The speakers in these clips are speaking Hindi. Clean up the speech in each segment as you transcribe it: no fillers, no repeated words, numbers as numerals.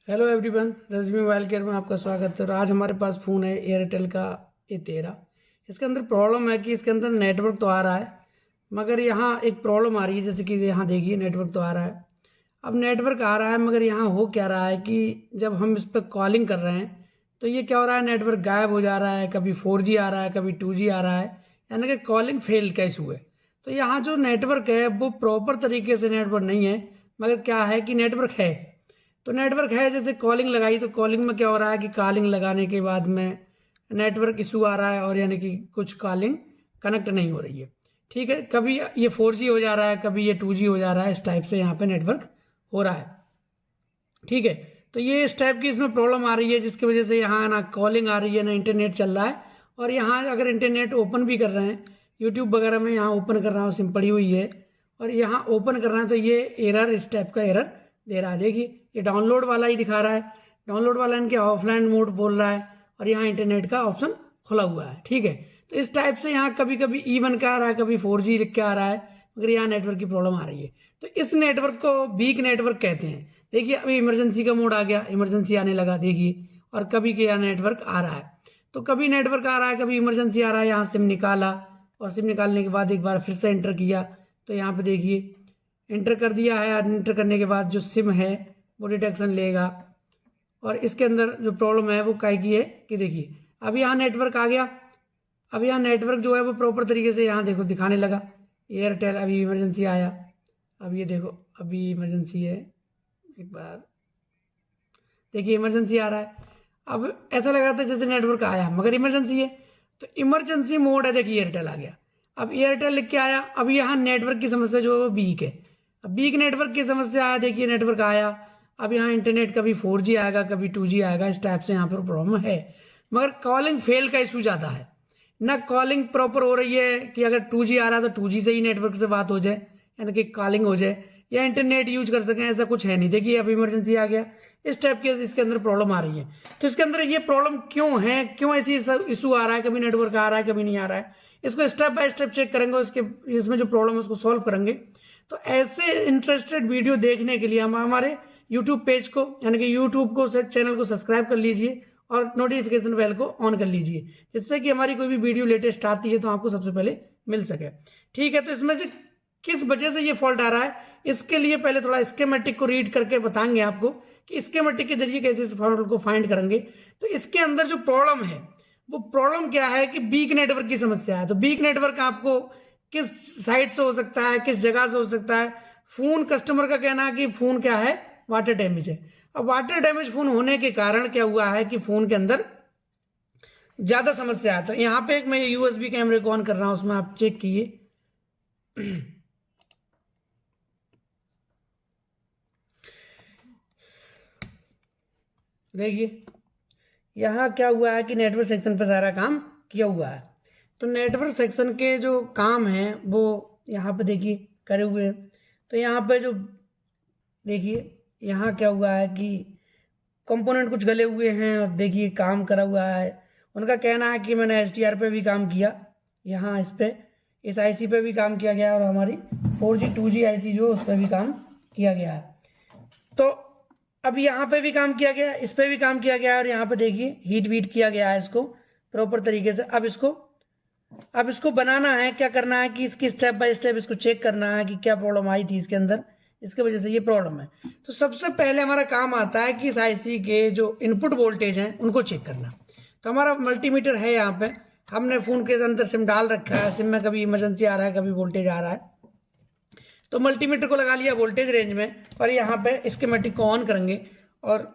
हेलो एवरीवन, रज़मी मोबाइल केयर में आपका स्वागत है। और आज हमारे पास फ़ोन है एयरटेल का A13। इसके अंदर प्रॉब्लम है कि इसके अंदर नेटवर्क तो आ रहा है, मगर यहाँ एक प्रॉब्लम आ रही है। जैसे कि यहाँ देखिए, नेटवर्क तो आ रहा है। अब नेटवर्क आ रहा है, मगर यहाँ हो क्या रहा है कि जब हम इस पर कॉलिंग कर रहे हैं तो ये क्या हो रहा है, नेटवर्क गायब हो जा रहा है। कभी 4G आ रहा है, कभी 2G आ रहा है, यानी कि कॉलिंग फेल कैसे हुए। तो यहाँ जो नेटवर्क है वो प्रॉपर तरीके से नेटवर्क नहीं है, मगर क्या है कि नेटवर्क है। तो नेटवर्क है, जैसे कॉलिंग लगाई तो कॉलिंग में क्या हो रहा है कि कॉलिंग लगाने के बाद में नेटवर्क इशू आ रहा है, और यानी कि कुछ कॉलिंग कनेक्ट नहीं हो रही है। ठीक है, कभी ये 4G हो जा रहा है, कभी ये 2G हो जा रहा है। इस टाइप से यहाँ पे नेटवर्क हो रहा है। ठीक है, तो ये इस टाइप की इसमें प्रॉब्लम आ रही है, जिसकी वजह से यहाँ ना कॉलिंग आ रही है, ना इंटरनेट चल रहा है। और यहाँ अगर इंटरनेट ओपन भी कर रहे हैं, यूट्यूब वगैरह में यहाँ ओपन कर रहा हूँ, सिम पड़ी हुई है और यहाँ ओपन कर रहे हैं, तो ये एरर, इस टाइप का एरर दे रहा है। देखिए, ये डाउनलोड वाला ही दिखा रहा है। डाउनलोड वाला इनके ऑफलाइन मोड बोल रहा है, और यहाँ इंटरनेट का ऑप्शन खुला हुआ है। ठीक है, तो इस टाइप से यहाँ कभी कभी E1 का आ रहा है, कभी 4G लिख के आ रहा है, मगर यहाँ नेटवर्क की प्रॉब्लम आ रही है। तो इस नेटवर्क को वीक नेटवर्क कहते हैं। देखिए, अभी इमरजेंसी का मोड आ गया, इमरजेंसी आने लगा, देखिए। और कभी के यहाँ नेटवर्क आ रहा है, तो कभी नेटवर्क आ रहा है, कभी इमरजेंसी आ रहा है। यहाँ सिम निकाला, और सिम निकालने के बाद एक बार फिर से एंटर किया, तो यहाँ पे देखिए एंटर कर दिया है। एंटर करने के बाद जो सिम है वो डिटेक्शन लेगा, और इसके अंदर जो प्रॉब्लम है वो काय की है कि देखिए, अब यहाँ नेटवर्क आ गया। अब यहाँ नेटवर्क जो है वो प्रॉपर तरीके से यहाँ देखो दिखाने लगा। एयरटेल, अभी इमरजेंसी आया, अब ये देखो अभी इमरजेंसी है। एक बार देखिए, इमरजेंसी आ रहा है। अब ऐसा लग रहा था जैसे नेटवर्क आया, मगर इमरजेंसी है। तो इमरजेंसी मोड है, देखिए एयरटेल आ गया। अब एयरटेल लिख के आया। अब यहाँ नेटवर्क की समस्या जो है वो वीक है। अब वीक नेटवर्क की समस्या आया, देखिए नेटवर्क आया। अब यहाँ इंटरनेट कभी 4G आएगा, कभी 2G आएगा। इस टाइप से यहाँ पर प्रॉब्लम है, मगर कॉलिंग फेल का इशू ज़्यादा है ना। कॉलिंग प्रॉपर हो रही है कि अगर 2G आ रहा है तो 2G से ही नेटवर्क से बात हो जाए, यानी कि कॉलिंग हो जाए, या इंटरनेट यूज कर सकें, ऐसा कुछ है नहीं। देखिए, अब इमरजेंसी आ गया। इस टाइप के इसके अंदर प्रॉब्लम आ रही है। तो इसके अंदर ये प्रॉब्लम क्यों है, क्यों ऐसी इशू आ रहा है, कभी नेटवर्क आ रहा है, कभी नहीं आ रहा है, इसको स्टेप बाय स्टेप चेक करेंगे। उसके इसमें जो प्रॉब्लम है उसको सॉल्व करेंगे। तो ऐसे इंटरेस्टेड वीडियो देखने के लिए हम हमारे यूट्यूब पेज को, यानी कि यूट्यूब को चैनल को सब्सक्राइब कर लीजिए, और नोटिफिकेशन बेल को ऑन कर लीजिए, जिससे कि हमारी कोई भी वीडियो लेटेस्ट आती है तो आपको सबसे पहले मिल सके। ठीक है, तो इसमें जो किस वजह से ये फॉल्ट आ रहा है, इसके लिए पहले थोड़ा स्कीमेटिक को रीड करके बताएंगे आपको कि स्कीमेटिक के जरिए कैसे इस फॉल्ट को फाइंड करेंगे। तो इसके अंदर जो प्रॉब्लम है वो प्रॉब्लम क्या है कि वीक नेटवर्क की समस्या है। तो वीक नेटवर्क आपको किस साइड से हो सकता है, किस जगह से हो सकता है। फोन, कस्टमर का कहना है कि फोन क्या है, वाटर डैमेज है। अब वाटर डैमेज फोन होने के कारण क्या हुआ है कि फोन के अंदर ज्यादा समस्या है। तो यहाँ पे एक मैं USB कैमरे को ऑन कर रहा हूं, उसमें आप चेक कीजिए। देखिए, यहाँ क्या हुआ है कि नेटवर्क सेक्शन पर सारा काम किया हुआ है। तो नेटवर्क सेक्शन के जो काम है वो यहाँ पे देखिए करे हुए हैं। तो यहाँ पे जो देखिए, यहाँ क्या हुआ है कि कंपोनेंट कुछ गले हुए हैं, और देखिए काम करा हुआ है। उनका कहना है कि मैंने STR पे भी काम किया, यहाँ इस पे, इस IC पे भी काम किया गया, और हमारी 4G 2G IC जो उस पर भी काम किया गया है। तो अब यहाँ पे भी काम किया गया, इस पे भी काम किया गया, और यहाँ पे देखिए हीट वीट किया गया है इसको प्रॉपर तरीके से। अब इसको बनाना है, क्या करना है कि इसकी स्टेप बाय स्टेप इसको चेक करना है कि क्या प्रॉब्लम आई थी इसके अंदर, इसके वजह से ये प्रॉब्लम है। तो सबसे पहले हमारा काम आता है कि इस IC के जो इनपुट वोल्टेज हैं उनको चेक करना। तो हमारा मल्टीमीटर है, यहाँ पे हमने फोन के अंदर सिम डाल रखा है। सिम में कभी इमरजेंसी आ रहा है, कभी वोल्टेज आ रहा है, तो मल्टीमीटर को लगा लिया वोल्टेज रेंज में, और यहाँ पे स्कीमेटिक को ऑन करेंगे और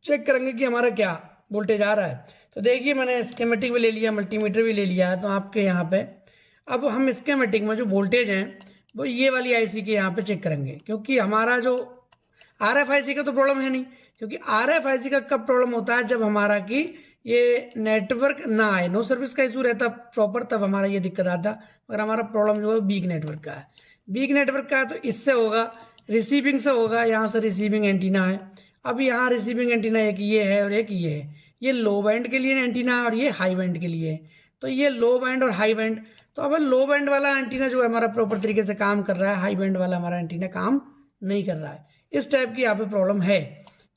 चेक करेंगे कि हमारा क्या वोल्टेज आ रहा है। तो देखिए, मैंने स्कीमेटिक भी ले लिया, मल्टीमीटर भी ले लिया है। तो आपके यहाँ पे अब हम स्कीमेटिक में जो वोल्टेज हैं वो ये वाली IC के यहाँ पे चेक करेंगे, क्योंकि हमारा जो RFIC का तो प्रॉब्लम है नहीं। क्योंकि RFIC का कब प्रॉब्लम होता है, जब हमारा कि ये नेटवर्क ना आए, नो सर्विस का इशू रहता प्रॉपर, तब हमारा ये दिक्कत आता। मगर हमारा प्रॉब्लम जो है वीक नेटवर्क का है। वीक नेटवर्क का है, तो इससे होगा, रिसीविंग से होगा। यहाँ से रिसीविंग एंटीना है। अब यहाँ रिसीविंग एंटीना एक ये है और एक ये है। ये लो बैंड के लिए एंटीना है और ये हाई बैंड के लिए है। तो ये लो बैंड और हाई बैंड, तो अब लो बैंड वाला एंटीना जो है हमारा प्रॉपर तरीके से काम कर रहा है, हाई बैंड वाला हमारा एंटीना काम नहीं कर रहा है। इस टाइप की यहाँ पे प्रॉब्लम है।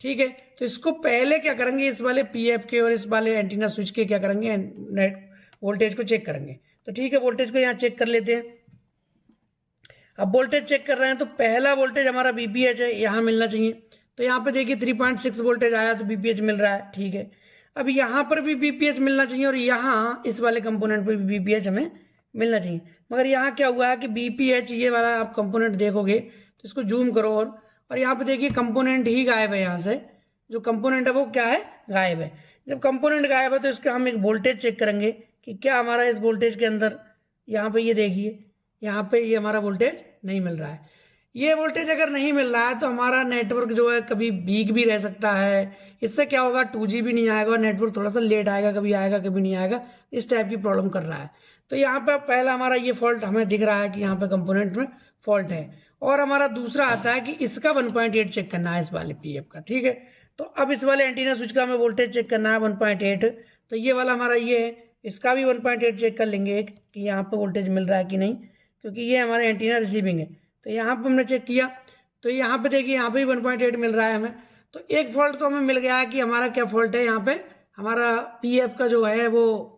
ठीक है। तो इसको पहले क्या करेंगे, इस वाले पीएफ के और इस वाले एंटीना स्विच के क्या करेंगे, नेट वोल्टेज को चेक करेंगे। तो ठीक है, वोल्टेज को यहाँ चेक कर लेते हैं। अब वोल्टेज चेक कर रहे हैं तो पहला वोल्टेज हमारा बीपीएच है, यहाँ मिलना चाहिए। तो यहाँ पे देखिए 3.6 वोल्टेज आया तो बीपीएच मिल रहा है, ठीक है। अब यहाँ पर भी बीपीएच मिलना चाहिए और यहाँ इस वाले कंपोनेंट पर भी बीपीएच हमें मिलना चाहिए। मगर यहाँ क्या हुआ है कि बीपीएच ये वाला आप कंपोनेंट देखोगे तो इसको जूम करो और यहाँ पे देखिए कंपोनेंट ही गायब है। यहाँ से जो कंपोनेंट है वो क्या है, गायब है। जब कंपोनेंट गायब है तो इसका हम एक वोल्टेज चेक करेंगे कि क्या हमारा इस वोल्टेज के अंदर, यहाँ पे ये देखिए यहाँ पे ये हमारा वोल्टेज नहीं मिल रहा है। ये वोल्टेज अगर नहीं मिल रहा है तो हमारा नेटवर्क जो है कभी वीक भी रह सकता है। इससे क्या होगा, 2G भी नहीं आएगा, नेटवर्क थोड़ा सा लेट आएगा, कभी नहीं आएगा, इस टाइप की प्रॉब्लम कर रहा है। तो यहाँ पे पहला हमारा ये फॉल्ट हमें दिख रहा है कि यहाँ पे कंपोनेंट में फॉल्ट है। और हमारा दूसरा आता है कि इसका 1.8 चेक करना है, इस वाले पीएफ का, ठीक है। तो अब इस वाले एंटीना स्विच का हमें वोल्टेज चेक करना है 1.8। तो ये वाला हमारा ये है, इसका भी 1.8 चेक कर लेंगे एक कि यहाँ पे वोल्टेज मिल रहा है कि नहीं, क्योंकि ये हमारे एंटीना रिसीविंग है। तो यहाँ पे हमने चेक किया तो यहाँ पे देखिए यहाँ पे भी 1.8 मिल रहा है हमें। तो एक फॉल्ट तो हमें मिल गया है कि हमारा क्या फॉल्ट है, यहाँ पे हमारा पीएफ का जो है वो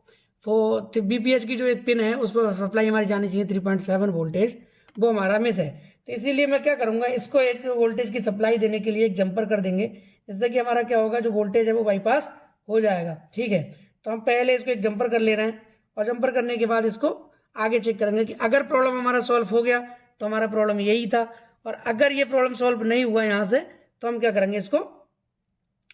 बीपीएच की जो एक पिन है उस पर सप्लाई हमारी जानी चाहिए 3.7 वोल्टेज, वो हमारा मिस है। तो इसीलिए मैं क्या करूँगा, इसको एक वोल्टेज की सप्लाई देने के लिए एक जंपर कर देंगे, जिससे कि हमारा क्या होगा, जो वोल्टेज है वो बाईपास हो जाएगा, ठीक है। तो हम पहले इसको एक जंपर कर ले रहे हैं और जंपर करने के बाद इसको आगे चेक करेंगे कि अगर प्रॉब्लम हमारा सॉल्व हो गया तो हमारा प्रॉब्लम यही था, और अगर ये प्रॉब्लम सॉल्व नहीं हुआ यहाँ से तो हम क्या करेंगे, इसको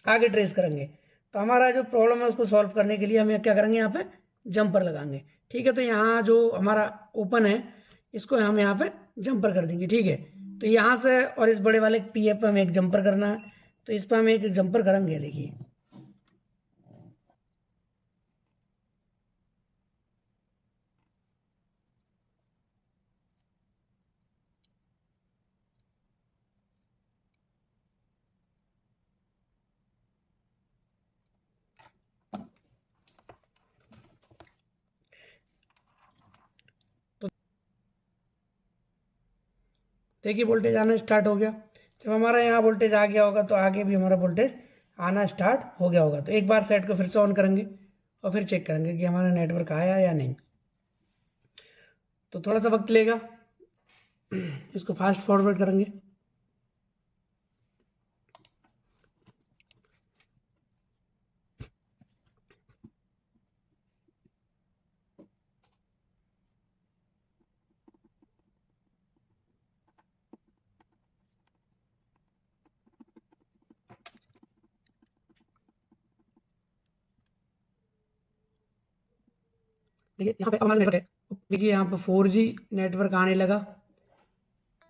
आगे ट्रेस करेंगे। तो हमारा जो प्रॉब्लम है उसको सॉल्व करने के लिए हम क्या करेंगे, यहाँ पे जंपर लगाएंगे, ठीक है। तो यहाँ जो हमारा ओपन है इसको हम यहाँ पे जंपर कर देंगे, ठीक है। तो यहाँ से और इस बड़े वाले पीएफ पे हमें एक जंपर करना है, तो इस पर हम एक जंपर करेंगे, देखिए। देखिए वोल्टेज आना स्टार्ट हो गया। जब हमारा यहाँ वोल्टेज आ गया होगा तो आगे भी हमारा वोल्टेज आना स्टार्ट हो गया होगा। तो एक बार सेट को फिर से ऑन करेंगे और फिर चेक करेंगे कि हमारा नेटवर्क आया या नहीं। तो थोड़ा सा वक्त लेगा, इसको फास्ट फॉरवर्ड करेंगे। देखिए यहाँ पे हमारा नेटवर्क है, देखिए यहाँ पे 4G नेटवर्क आने लगा,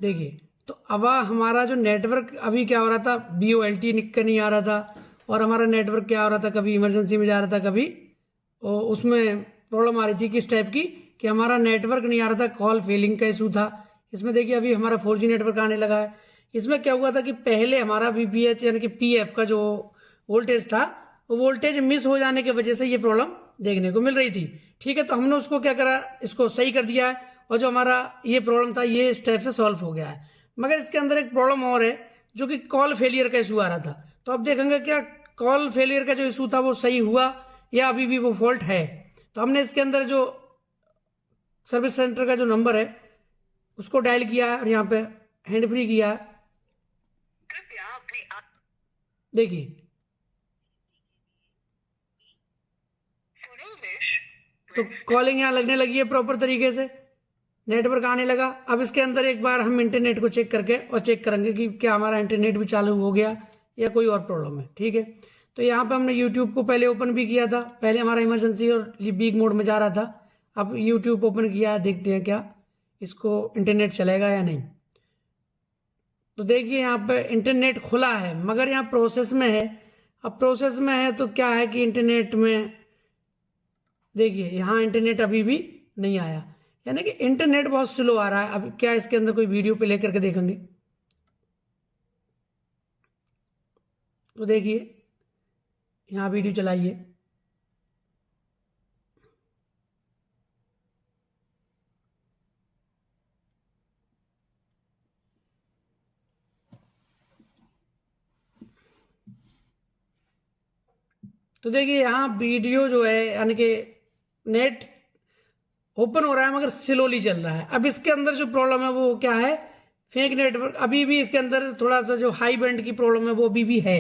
देखिए। तो अब हमारा जो नेटवर्क अभी क्या हो रहा था, BOLT निक का नहीं आ रहा था, और हमारा नेटवर्क क्या हो रहा था, कभी इमरजेंसी में जा रहा था, कभी उसमें प्रॉब्लम आ रही थी किस टाइप की, कि हमारा नेटवर्क नहीं आ रहा था, कॉल फेलिंग का इशू था। इसमें देखिए अभी हमारा 4G नेटवर्क आने लगा है। इसमें क्या हुआ था कि पहले हमारा बीपीएच यानी कि पीएफ का जो वोल्टेज था, वो वोल्टेज मिस हो जाने की वजह से ये प्रॉब्लम देखने को मिल रही थी, ठीक है। तो हमने उसको क्या करा, इसको सही कर दिया है, और जो हमारा ये प्रॉब्लम था ये इस टाइप से सॉल्व हो गया है। मगर इसके अंदर एक प्रॉब्लम और है, जो कि कॉल फेलियर का इशू आ रहा था। तो अब देखेंगे क्या कॉल फेलियर का जो इशू था वो सही हुआ या अभी भी वो फॉल्ट है। तो हमने इसके अंदर जो सर्विस सेंटर का जो नंबर है उसको डायल किया है और यहाँ पे हैंड फ्री किया है, देखिए। तो कॉलिंग यहाँ लगने लगी है प्रॉपर तरीके से, नेटवर्क आने लगा। अब इसके अंदर एक बार हम इंटरनेट को चेक करके और चेक करेंगे कि क्या हमारा इंटरनेट भी चालू हो गया या कोई और प्रॉब्लम है, ठीक है। तो यहाँ पे हमने यूट्यूब को पहले ओपन भी किया था, पहले हमारा इमरजेंसी और वीक मोड में जा रहा था। अब यूट्यूब ओपन किया है, देखते हैं क्या इसको इंटरनेट चलेगा या नहीं। तो देखिए यहाँ पे इंटरनेट खुला है मगर यहाँ प्रोसेस में है। अब प्रोसेस में है तो क्या है कि इंटरनेट में देखिए यहाँ इंटरनेट अभी भी नहीं आया, यानी कि इंटरनेट बहुत स्लो आ रहा है। अब क्या इसके अंदर कोई वीडियो प्ले करके देखेंगे, तो देखिए यहाँ वीडियो चलाइए। तो देखिए यहाँ वीडियो जो है यानी कि नेट ओपन हो रहा है मगर स्लोली चल रहा है। अब इसके अंदर जो प्रॉब्लम है वो क्या है, फेक नेटवर्क। अभी भी इसके अंदर थोड़ा सा जो हाई बैंड की प्रॉब्लम है वो अभी भी है।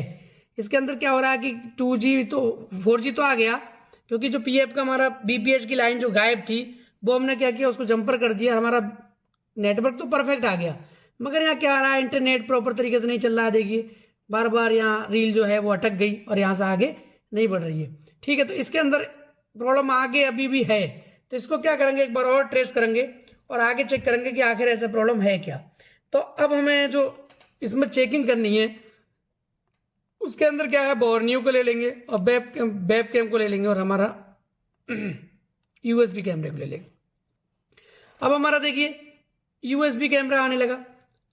इसके अंदर क्या हो रहा है कि 2G तो 4G तो आ गया, क्योंकि जो PF का हमारा BPH की लाइन जो गायब थी वो हमने क्या किया, उसको जंपर कर दिया, हमारा नेटवर्क तो परफेक्ट आ गया। मगर यहाँ क्या आ रहा है, इंटरनेट प्रॉपर तरीके से नहीं चल रहा है। देखिए बार बार यहाँ रील जो है वो अटक गई और यहाँ से आगे नहीं बढ़ रही है। ठीक है, तो इसके अंदर प्रॉब्लम आगे अभी भी है। तो इसको क्या करेंगे, एक बार और ट्रेस करेंगे और आगे चेक करेंगे कि आखिर ऐसा प्रॉब्लम है क्या। तो अब हमें जो इसमें चेकिंग करनी है उसके अंदर क्या है, बोर्नियो को ले लेंगे और वेब कैम को ले लेंगे और हमारा USB कैमरे को ले लेंगे। अब हमारा देखिए USB कैमरा आने लगा।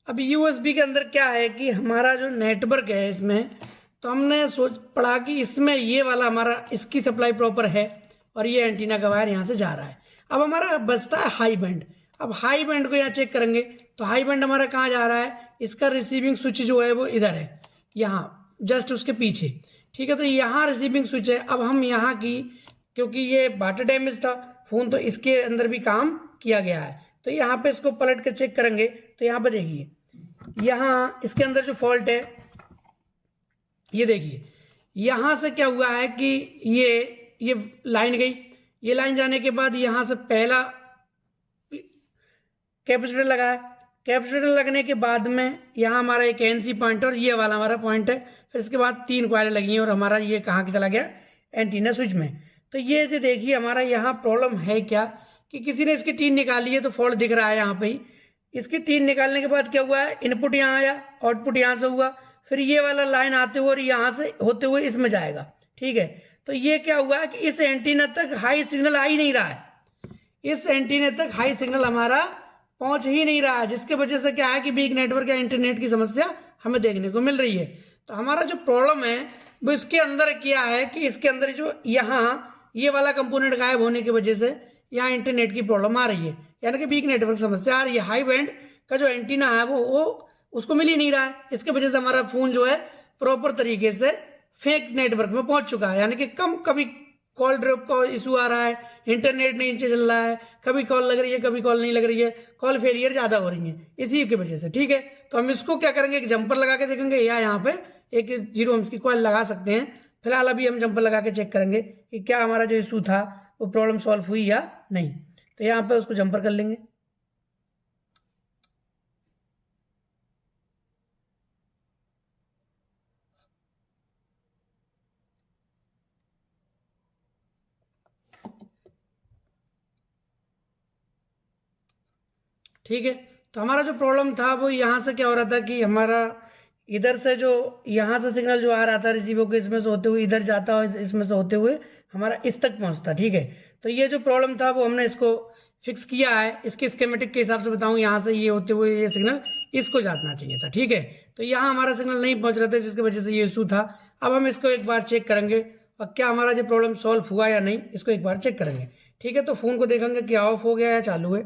अब USB के अंदर क्या है कि हमारा जो नेटवर्क है इसमें, तो हमने सोच पड़ा कि इसमें ये वाला हमारा इसकी सप्लाई प्रॉपर है और ये एंटीना का वायर यहाँ से जा रहा है। अब हमारा बचता है हाई बैंड। अब हाई बैंड को यहाँ चेक करेंगे तो हाई बैंड हमारा कहाँ जा रहा है, इसका रिसीविंग स्विच जो है वो इधर है, यहाँ जस्ट उसके पीछे। ठीक है, तो यहाँ रिसीविंग स्विच है। अब हम यहाँ की, क्योंकि ये वाटर डैमेज था फोन, तो इसके अंदर भी काम किया गया है। तो यहाँ पे इसको पलट कर चेक करेंगे तो यहाँ पे देखिए, यहाँ इसके अंदर जो फॉल्ट है ये देखिए, यहाँ से क्या हुआ है कि ये लाइन गई। ये लाइन जाने के बाद यहाँ से पहला कैपेसिटर लगा है। कैपेसिटर लगने के बाद में यहाँ हमारा एक NC पॉइंट और ये वाला हमारा पॉइंट है। फिर इसके बाद 3 कॉइलें लगी हैं और हमारा ये कहाँ चला गया, एंटीना स्विच में। तो ये जो देखिए हमारा यहाँ प्रॉब्लम है क्या कि किसी ने इसकी टीन निकाली है, तो फॉल्ट दिख रहा है यहाँ पे ही। इसकी टीन निकालने के बाद क्या हुआ है, इनपुट यहाँ आया, आउटपुट यहाँ से हुआ, फिर ये वाला लाइन आते हुए और यहाँ से होते हुए इसमें जाएगा। ठीक है, तो ये क्या हुआ है कि इस एंटीना तक हाई सिग्नल आ ही नहीं रहा है। इस एंटीना तक हाई सिग्नल हमारा पहुंच ही नहीं रहा है, जिसके वजह से क्या है कि वीक नेटवर्क या इंटरनेट की समस्या हमें देखने को मिल रही है। तो हमारा जो प्रॉब्लम है वो इसके अंदर क्या है कि इसके अंदर जो यहाँ ये वाला कंपोनेंट गायब होने की वजह से यहाँ इंटरनेट की प्रॉब्लम आ रही है, यानी कि वीक नेटवर्क समस्या आ रही है। हाई बैंड का जो एंटीना है वो उसको मिल ही नहीं रहा है। इसके वजह से हमारा फोन जो है प्रॉपर तरीके से फेक नेटवर्क में पहुंच चुका है, यानी कि कभी कॉल ड्रॉप का इशू आ रहा है, इंटरनेट नहीं चल रहा है, कभी कॉल लग रही है कभी कॉल नहीं लग रही है, कॉल फेलियर ज़्यादा हो रही है इसी की वजह से। ठीक है, तो हम इसको क्या करेंगे, एक जंपर लगा के देखेंगे या यहाँ पे एक 0 ohms की कॉइल लगा सकते हैं। फिलहाल अभी हम जंपर लगा के चेक करेंगे कि क्या हमारा जो इशू था वो प्रॉब्लम सॉल्व हुई या नहीं। तो यहाँ पे उसको जंपर कर लेंगे। ठीक है, तो हमारा जो प्रॉब्लम था वो यहाँ से क्या हो रहा था कि हमारा इधर से जो यहाँ से सिग्नल जो आ रहा था रिसीवर को, इसमें से होते हुए इधर जाता और इसमें से होते हुए हमारा इस तक पहुँचता। ठीक है, तो ये जो प्रॉब्लम था वो हमने इसको फिक्स किया है। इसके स्कीमेटिक के हिसाब से बताऊँ, यहाँ से ये होते हुए ये सिग्नल इसको जाना चाहिए था। ठीक है, तो यहाँ हमारा सिग्नल नहीं पहुँच रहा था, जिसकी वजह से ये इशू था। अब हम इसको एक बार चेक करेंगे और क्या हमारा जो प्रॉब्लम सॉल्व हुआ या नहीं, इसको एक बार चेक करेंगे। ठीक है, तो फ़ोन को देखेंगे क्या ऑफ हो गया या चालू है।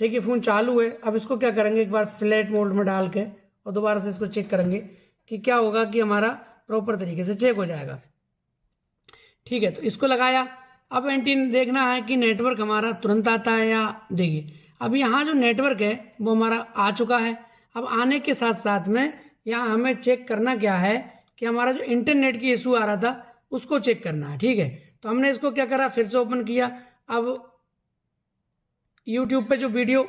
ठीक है, फ़ोन चालू है। अब इसको क्या करेंगे, एक बार फ्लैट मोड में डाल के और दोबारा से इसको चेक करेंगे कि क्या होगा कि हमारा प्रॉपर तरीके से चेक हो जाएगा। ठीक है, तो इसको लगाया। अब एंटीना देखना है कि नेटवर्क हमारा तुरंत आता है या, देखिए अब यहाँ जो नेटवर्क है वो हमारा आ चुका है। अब आने के साथ साथ में यहाँ हमें चेक करना क्या है कि हमारा जो इंटरनेट की इशू आ रहा था उसको चेक करना है। ठीक है, तो हमने इसको क्या करा, फिर से ओपन किया। अब YouTube पे जो वीडियो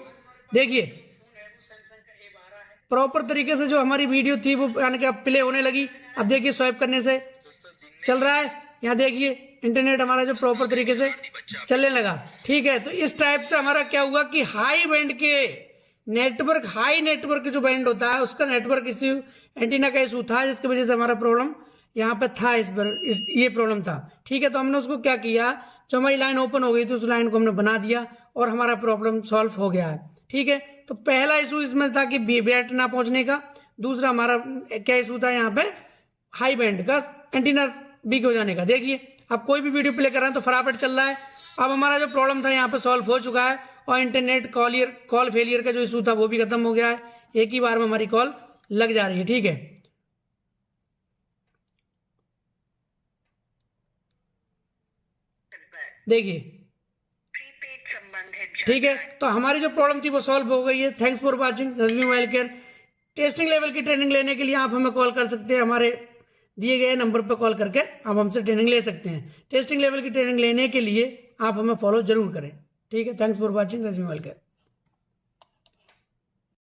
देखिए प्रॉपर तरीके से जो हमारी वीडियो थी वो यानी कि अब प्ले होने लगी। अब देखिए स्वाइप करने से चल रहा है, यहाँ देखिए इंटरनेट हमारा जो प्रॉपर तरीके से चलने लगा। ठीक है, तो इस टाइप से हमारा क्या हुआ कि हाई बैंड के नेटवर्क, हाई नेटवर्क जो बैंड होता है उसका नेटवर्क इसी एंटीना का इशू था, जिसकी वजह से हमारा प्रॉब्लम यहाँ पे था, ये प्रॉब्लम था। ठीक है, तो हमने उसको क्या किया, जो हमारी लाइन ओपन हो गई थी उस लाइन को हमने बना दिया और हमारा प्रॉब्लम सॉल्व हो गया है। ठीक है, तो पहला इशू इसमें था कि बैट ना पहुंचने का। दूसरा हमारा क्या इशू था, यहाँ पे हाई बैंड का एंटीना वीक हो जाने का। देखिए अब कोई भी वीडियो प्ले कर रहे हैं तो फटाफट चल रहा है। अब हमारा जो प्रॉब्लम था यहाँ पे सॉल्व हो चुका है और इंटरनेट कॉल फेलियर का जो इशू था वो भी खत्म हो गया है। एक ही बार में हमारी कॉल लग जा रही है। ठीक है, देखिए प्रीपेड संबंध है। ठीक है, तो हमारी जो प्रॉब्लम थी वो सॉल्व हो गई है। Thanks for watching Rashmi mobile care. Testing level की ट्रेनिंग लेने के लिए आप हमें कॉल कर सकते हैं, हमारे दिए गए नंबर पर कॉल करके आप हमसे ट्रेनिंग ले सकते हैं। टेस्टिंग लेवल की ट्रेनिंग लेने के लिए आप हमें फॉलो जरूर करें। ठीक है, thanks for watching Rashmi mobile care.